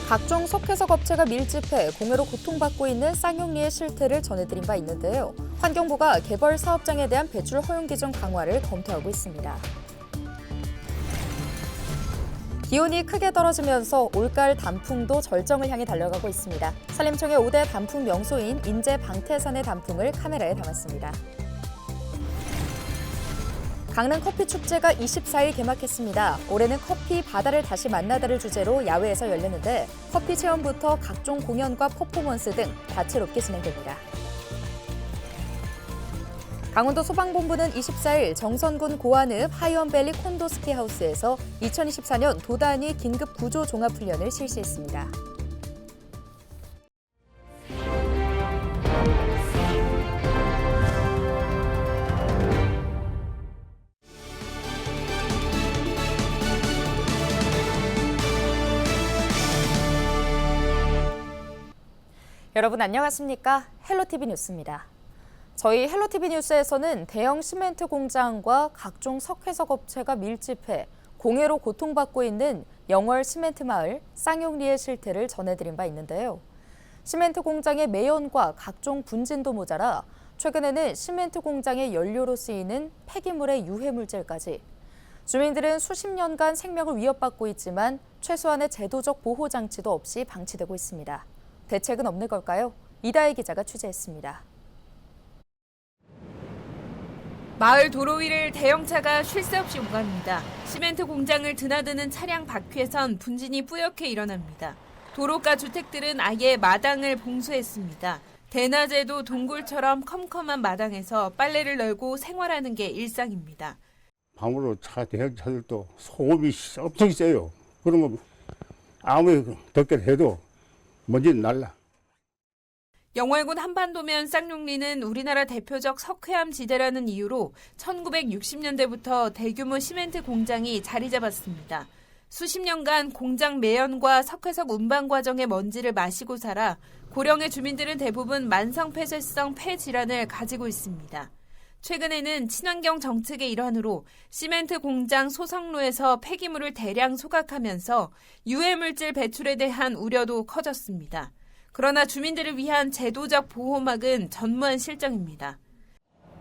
각종 석회석 업체가 밀집해 공해로 고통받고 있는 쌍용리의 실태를 전해드린 바 있는데요. 환경부가 개발 사업장에 대한 배출 허용 기준 강화를 검토하고 있습니다. 기온이 크게 떨어지면서 올가을 단풍도 절정을 향해 달려가고 있습니다. 산림청의 5대 단풍 명소인 인제 방태산의 단풍을 카메라에 담았습니다. 강릉 커피 축제가 24일 개막했습니다. 올해는 커피 바다를 다시 만나다를 주제로 야외에서 열렸는데 커피 체험부터 각종 공연과 퍼포먼스 등 다채롭게 진행됩니다. 강원도 소방본부는 24일 정선군 고안읍 하이원밸리 콘도 스키하우스에서 2024년 도단위 긴급 구조 종합훈련을 실시했습니다. 여러분 안녕하십니까? 헬로티비 뉴스입니다. 저희 헬로티비 뉴스에서는 대형 시멘트 공장과 각종 석회석 업체가 밀집해 공해로 고통받고 있는 영월 시멘트 마을 쌍용리의 실태를 전해드린 바 있는데요. 시멘트 공장의 매연과 각종 분진도 모자라 최근에는 시멘트 공장의 연료로 쓰이는 폐기물의 유해물질까지 주민들은 수십 년간 생명을 위협받고 있지만 최소한의 제도적 보호 장치도 없이 방치되고 있습니다. 대책은 없는 걸까요? 이다혜 기자가 취재했습니다. 마을 도로 위를 대형차가 쉴 새 없이 오갑니다. 시멘트 공장을 드나드는 차량 바퀴에선 분진이 뿌옇게 일어납니다. 도로가 주택들은 아예 마당을 봉쇄했습니다. 대낮에도 동굴처럼 컴컴한 마당에서 빨래를 널고 생활하는 게 일상입니다. 밤으로 대형차들도 소음이 엄청 세요. 그러면 아무리 덥게 해도 먼지는 날라. 영월군 한반도면 쌍용리는 우리나라 대표적 석회암 지대라는 이유로 1960년대부터 대규모 시멘트 공장이 자리 잡았습니다. 수십 년간 공장 매연과 석회석 운반 과정의 먼지를 마시고 살아 고령의 주민들은 대부분 만성폐쇄성 폐 질환을 가지고 있습니다. 최근에는 친환경 정책의 일환으로 시멘트 공장 소성로에서 폐기물을 대량 소각하면서 유해물질 배출에 대한 우려도 커졌습니다. 그러나 주민들을 위한 제도적 보호막은 전무한 실정입니다.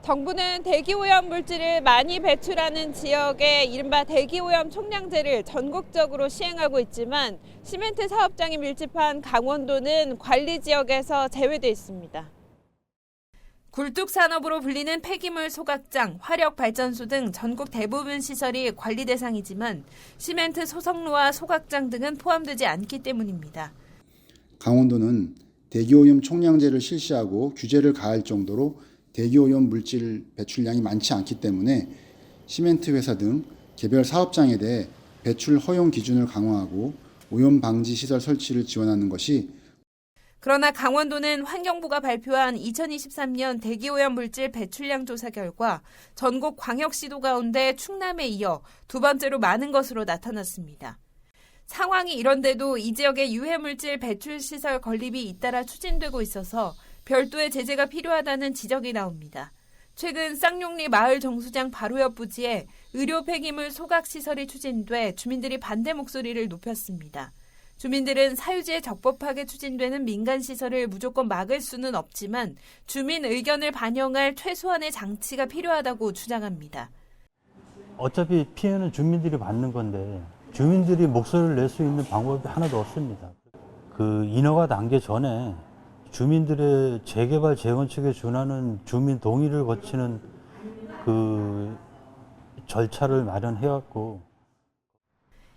정부는 대기오염 물질을 많이 배출하는 지역에 이른바 대기오염 총량제를 전국적으로 시행하고 있지만 시멘트 사업장이 밀집한 강원도는 관리 지역에서 제외돼 있습니다. 굴뚝산업으로 불리는 폐기물 소각장, 화력발전소 등 전국 대부분 시설이 관리 대상이지만 시멘트 소성로와 소각장 등은 포함되지 않기 때문입니다. 강원도는 대기오염 총량제를 실시하고 규제를 가할 정도로 대기오염 물질 배출량이 많지 않기 때문에 시멘트 회사 등 개별 사업장에 대해 배출 허용 기준을 강화하고 오염 방지 시설 설치를 지원하는 것이 그러나 강원도는 환경부가 발표한 2023년 대기오염 물질 배출량 조사 결과 전국 광역시도 가운데 충남에 이어 두 번째로 많은 것으로 나타났습니다. 상황이 이런데도 이 지역의 유해물질 배출 시설 건립이 잇따라 추진되고 있어서 별도의 제재가 필요하다는 지적이 나옵니다. 최근 쌍용리 마을 정수장 바로 옆 부지에 의료 폐기물 소각 시설이 추진돼 주민들이 반대 목소리를 높였습니다. 주민들은 사유지에 적법하게 추진되는 민간 시설을 무조건 막을 수는 없지만 주민 의견을 반영할 최소한의 장치가 필요하다고 주장합니다. 어차피 피해는 주민들이 받는 건데 주민들이 목소리를 낼 수 있는 방법이 하나도 없습니다. 그 인허가 단계 전에 주민들의 재개발 재건축에 준하는 주민 동의를 거치는 그 절차를 마련해왔고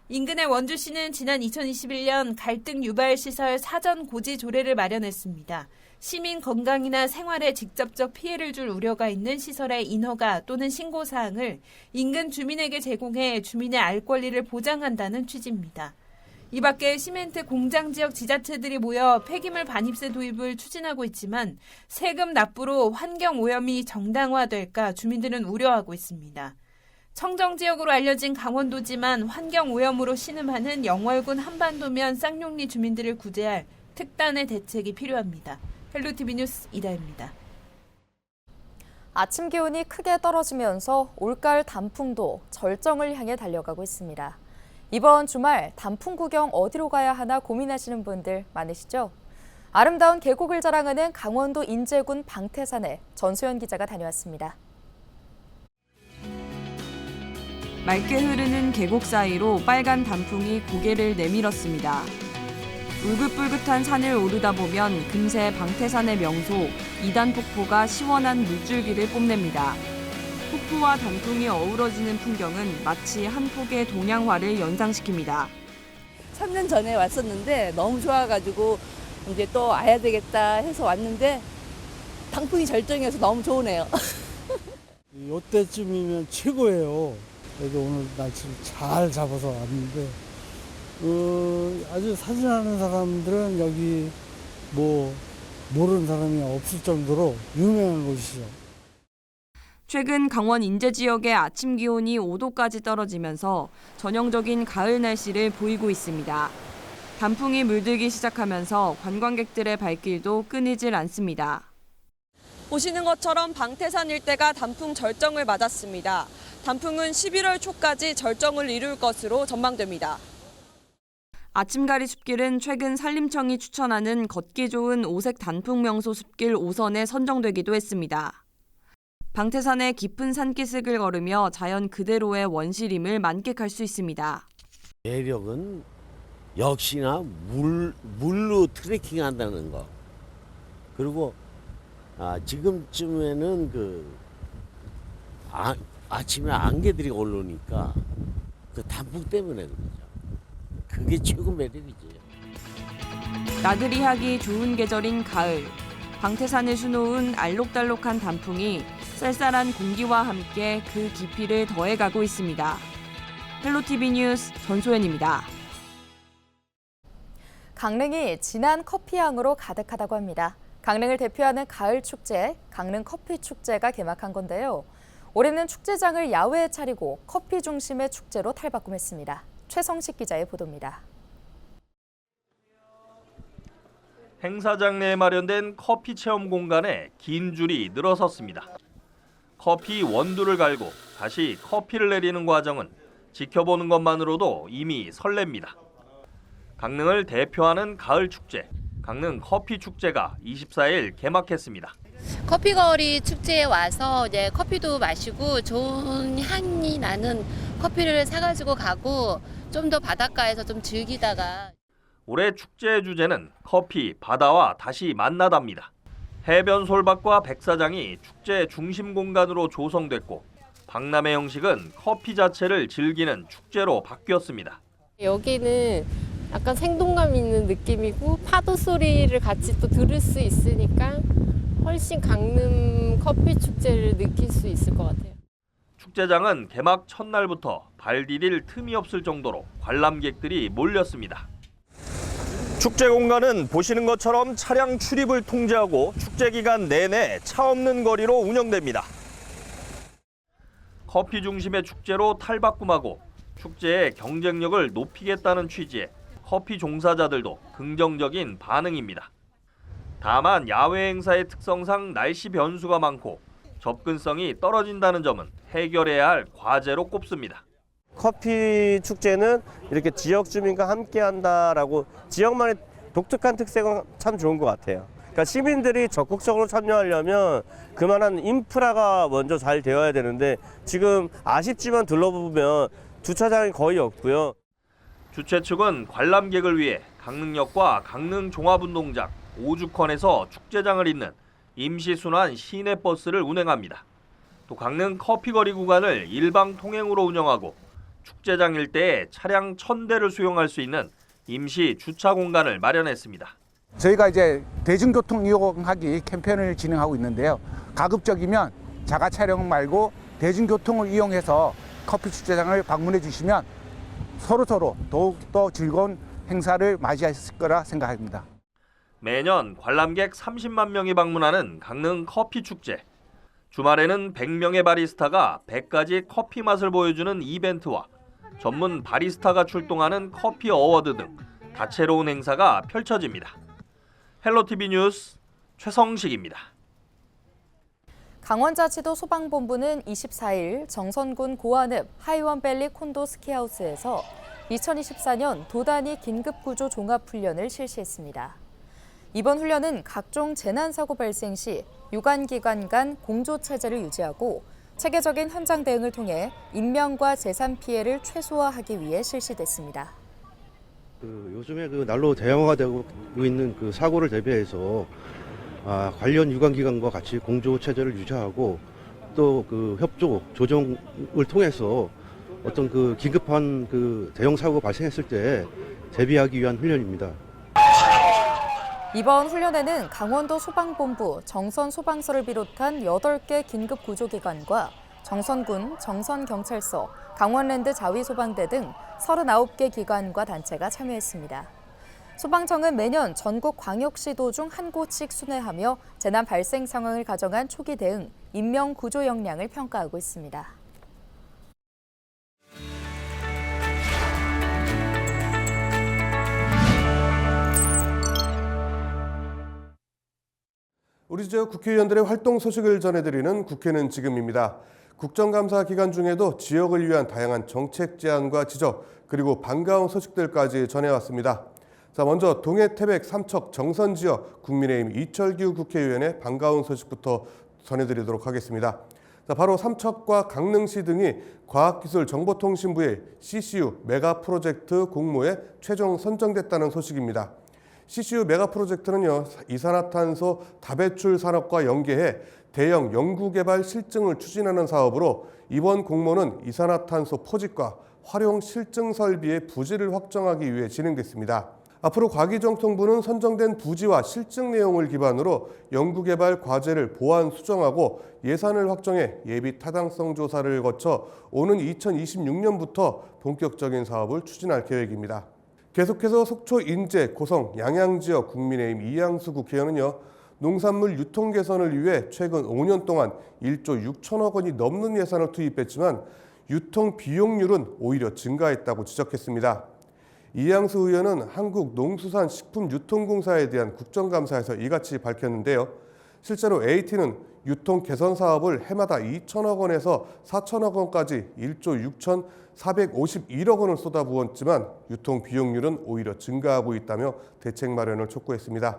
인근의 원주시는 지난 2021년 갈등 유발 시설 사전 고지 조례를 마련했습니다. 시민 건강이나 생활에 직접적 피해를 줄 우려가 있는 시설의 인허가 또는 신고 사항을 인근 주민에게 제공해 주민의 알 권리를 보장한다는 취지입니다. 이 밖에 시멘트 공장 지역 지자체들이 모여 폐기물 반입세 도입을 추진하고 있지만 세금 납부로 환경 오염이 정당화될까 주민들은 우려하고 있습니다. 청정지역으로 알려진 강원도지만 환경오염으로 신음하는 영월군 한반도면 쌍용리 주민들을 구제할 특단의 대책이 필요합니다. 헬로티비 뉴스 이다혜입니다. 아침 기온이 크게 떨어지면서 올가을 단풍도 절정을 향해 달려가고 있습니다. 이번 주말 단풍 구경 어디로 가야 하나 고민하시는 분들 많으시죠? 아름다운 계곡을 자랑하는 강원도 인제군 방태산에 전소연 기자가 다녀왔습니다. 맑게 흐르는 계곡 사이로 빨간 단풍이 고개를 내밀었습니다. 울긋불긋한 산을 오르다 보면 금세 방태산의 명소 이단폭포가 시원한 물줄기를 뽐냅니다. 폭포와 단풍이 어우러지는 풍경은 마치 한 폭의 동양화를 연상시킵니다. 3년 전에 왔었는데 너무 좋아가지고 이제 또 와야 되겠다 해서 왔는데 단풍이 절정이어서 너무 좋으네요. 이때쯤이면 최고예요. 그래도 오늘 날씨를 잘 잡아서 왔는데 아주 사진하는 사람들은 여기 뭐 모르는 사람이 없을 정도로 유명한 곳이죠. 최근 강원 인제 지역의 아침 기온이 5도까지 떨어지면서 전형적인 가을 날씨를 보이고 있습니다. 단풍이 물들기 시작하면서 관광객들의 발길도 끊이질 않습니다. 보시는 것처럼 방태산 일대가 단풍 절정을 맞았습니다. 단풍은 11월 초까지 절정을 이룰 것으로 전망됩니다. 아침가리 숲길은 최근 산림청이 추천하는 걷기 좋은 오색 단풍 명소 숲길 5선에 선정되기도 했습니다. 방태산의 깊은 산기슭을 걸으며 자연 그대로의 원시림을 만끽할 수 있습니다. 매력은 역시나 물로 트레킹한다는 거. 그리고 지금쯤에는 아침에 안개들이 올라오니까 그 단풍 때문에 그러죠. 그게 최고 매력이지. 나들이 하기 좋은 계절인 가을. 방태산을 수놓은 알록달록한 단풍이 쌀쌀한 공기와 함께 그 깊이를 더해가고 있습니다. 헬로티비 뉴스 전소연입니다. 강릉이 진한 커피향으로 가득하다고 합니다. 강릉을 대표하는 가을 축제, 강릉 커피 축제가 개막한 건데요. 올해는 축제장을 야외에 차리고 커피 중심의 축제로 탈바꿈했습니다. 최성식 기자의 보도입니다. 행사장 내에 마련된 커피 체험 공간에 긴 줄이 늘어섰습니다. 커피 원두를 갈고 다시 커피를 내리는 과정은 지켜보는 것만으로도 이미 설렙니다. 강릉을 대표하는 가을 축제, 강릉 커피 축제가 24일 개막했습니다. 커피 거리 축제에 와서 이제 커피도 마시고 좋은 향이 나는 커피를 사가지고 가고 좀 더 바닷가에서 좀 즐기다가. 올해 축제의 주제는 커피, 바다와 다시 만나다입니다. 해변 솔밭과 백사장이 축제의 중심 공간으로 조성됐고 박람회 형식은 커피 자체를 즐기는 축제로 바뀌었습니다. 여기는 약간 생동감 있는 느낌이고 파도 소리를 같이 또 들을 수 있으니까 훨씬 강릉 커피 축제를 느낄 수 있을 것 같아요. 축제장은 개막 첫날부터 발 디딜 틈이 없을 정도로 관람객들이 몰렸습니다. 축제 공간은 보시는 것처럼 차량 출입을 통제하고 축제 기간 내내 차 없는 거리로 운영됩니다. 커피 중심의 축제로 탈바꿈하고 축제의 경쟁력을 높이겠다는 취지에 커피 종사자들도 긍정적인 반응입니다. 다만 야외 행사의 특성상 날씨 변수가 많고 접근성이 떨어진다는 점은 해결해야 할 과제로 꼽습니다. 커피 축제는 이렇게 지역 주민과 함께 한다라고 지역만의 독특한 특색은 참 좋은 것 같아요. 그러니까 시민들이 적극적으로 참여하려면 그만한 인프라가 먼저 잘 되어야 되는데 지금 아쉽지만 둘러보면 주차장이 거의 없고요. 주최 측은 관람객을 위해 강릉역과 강릉종합운동장, 오죽헌에서 축제장을 잇는 임시순환 시내버스를 운행합니다. 또 강릉 커피거리 구간을 일방 통행으로 운영하고 축제장 일대에 차량 1000대를 수용할 수 있는 임시 주차 공간을 마련했습니다. 저희가 이제 대중교통 이용하기 캠페인을 진행하고 있는데요. 가급적이면 자가 차량 말고 대중교통을 이용해서 커피 축제장을 방문해 주시면 서로 더욱더 즐거운 행사를 맞이하실 거라 생각합니다. 매년 관람객 30만 명이 방문하는 강릉 커피 축제. 주말에는 100명의 바리스타가 100가지 커피 맛을 보여주는 이벤트와 전문 바리스타가 출동하는 커피 어워드 등 다채로운 행사가 펼쳐집니다. 헬로티비 뉴스 최성식입니다. 강원자치도 소방본부는 24일 정선군 고안읍 하이원밸리 콘도 스키하우스에서 2024년 도단위 긴급구조 종합훈련을 실시했습니다. 이번 훈련은 각종 재난사고 발생 시 유관기관 간 공조체제를 유지하고 체계적인 현장 대응을 통해 인명과 재산 피해를 최소화하기 위해 실시됐습니다. 요즘에 난로 대형화가 되고 있는 사고를 대비해서 관련 유관기관과 같이 공조 체제를 유지하고 또 협조 조정을 통해서 어떤 긴급한 대형 사고 발생했을 때 대비하기 위한 훈련입니다. 이번 훈련에는 강원도 소방본부, 정선소방서를 비롯한 8개 긴급구조기관과 정선군, 정선경찰서, 강원랜드 자위소방대 등 39개 기관과 단체가 참여했습니다. 소방청은 매년 전국 광역시도 중 한 곳씩 순회하며 재난 발생 상황을 가정한 초기 대응, 인명 구조 역량을 평가하고 있습니다. 우리 지역 국회의원들의 활동 소식을 전해드리는 국회는 지금입니다. 국정감사 기간 중에도 지역을 위한 다양한 정책 제안과 지적, 그리고 반가운 소식들까지 전해왔습니다. 자, 먼저 동해 태백 삼척 정선 지역 국민의힘 이철규 국회의원의 반가운 소식부터 전해드리도록 하겠습니다. 자, 바로 삼척과 강릉시 등이 과학기술정보통신부의 CCU 메가 프로젝트 공모에 최종 선정됐다는 소식입니다. CCU 메가 프로젝트는요, 이산화탄소 다배출 산업과 연계해 대형 연구개발 실증을 추진하는 사업으로 이번 공모는 이산화탄소 포집과 활용 실증 설비의 부지를 확정하기 위해 진행됐습니다. 앞으로 과기정통부는 선정된 부지와 실증 내용을 기반으로 연구개발 과제를 보완 수정하고 예산을 확정해 예비 타당성 조사를 거쳐 오는 2026년부터 본격적인 사업을 추진할 계획입니다. 계속해서 속초, 인제, 고성, 양양지역 국민의힘 이양수 국회의원은요, 농산물 유통 개선을 위해 최근 5년 동안 1조 6천억 원이 넘는 예산을 투입했지만 유통 비용률은 오히려 증가했다고 지적했습니다. 이양수 의원은 한국농수산식품유통공사에 대한 국정감사에서 이같이 밝혔는데요. 실제로 AT는 유통 개선 사업을 해마다 2천억 원에서 4천억 원까지 1조 6,451억 원을 쏟아부었지만 유통 비용률은 오히려 증가하고 있다며 대책 마련을 촉구했습니다.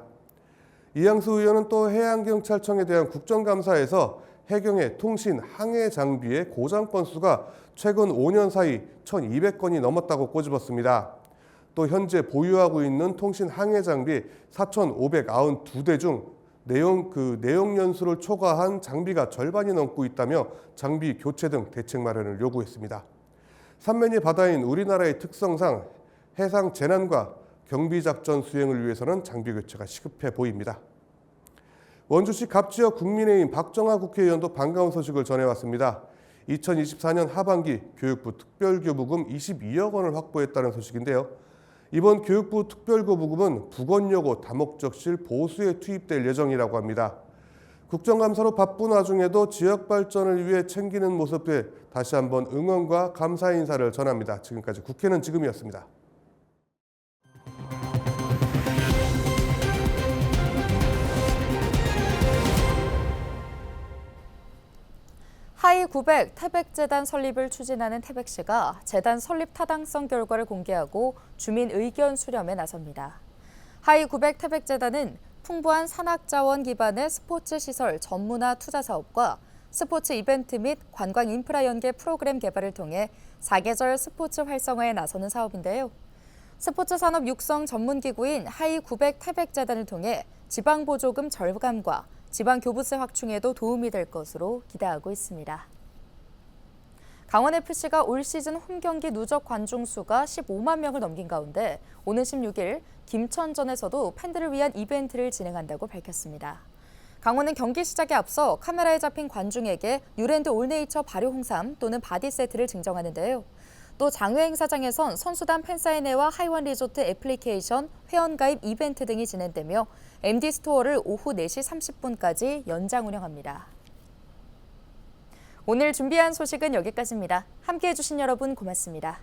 이양수 의원은 또 해양경찰청에 대한 국정감사에서 해경의 통신, 항해 장비의 고장 건수가 최근 5년 사이 1,200건이 넘었다고 꼬집었습니다. 또 현재 보유하고 있는 통신 항해 장비 4,592대 중 내용 연수를 초과한 장비가 절반이 넘고 있다며 장비 교체 등 대책 마련을 요구했습니다. 삼면이 바다인 우리나라의 특성상 해상 재난과 경비 작전 수행을 위해서는 장비 교체가 시급해 보입니다. 원주시 갑지역 국민의힘 박정하 국회의원도 반가운 소식을 전해왔습니다. 2024년 하반기 교육부 특별교부금 22억 원을 확보했다는 소식인데요. 이번 교육부 특별교부금은 북원여고 다목적실 보수에 투입될 예정이라고 합니다. 국정감사로 바쁜 와중에도 지역 발전을 위해 챙기는 모습에 다시 한번 응원과 감사 인사를 전합니다. 지금까지 국회는 지금이었습니다. 하이 900 태백재단 설립을 추진하는 태백시가 재단 설립 타당성 결과를 공개하고 주민 의견 수렴에 나섭니다. 하이 900 태백재단은 풍부한 산학자원 기반의 스포츠 시설 전문화 투자 사업과 스포츠 이벤트 및 관광 인프라 연계 프로그램 개발을 통해 사계절 스포츠 활성화에 나서는 사업인데요. 스포츠 산업 육성 전문기구인 하이 900 태백재단을 통해 지방보조금 절감과 지방교부세 확충에도 도움이 될 것으로 기대하고 있습니다. 강원FC가 올 시즌 홈경기 누적 관중 수가 15만 명을 넘긴 가운데 오는 16일 김천전에서도 팬들을 위한 이벤트를 진행한다고 밝혔습니다. 강원은 경기 시작에 앞서 카메라에 잡힌 관중에게 뉴랜드 올네이처 발효 홍삼 또는 바디 세트를 증정하는데요. 또 장외 행사장에선 선수단 팬사인회와 하이원 리조트 애플리케이션 회원가입 이벤트 등이 진행되며 MD 스토어를 오후 4시 30분까지 연장 운영합니다. 오늘 준비한 소식은 여기까지입니다. 함께해 주신 여러분 고맙습니다.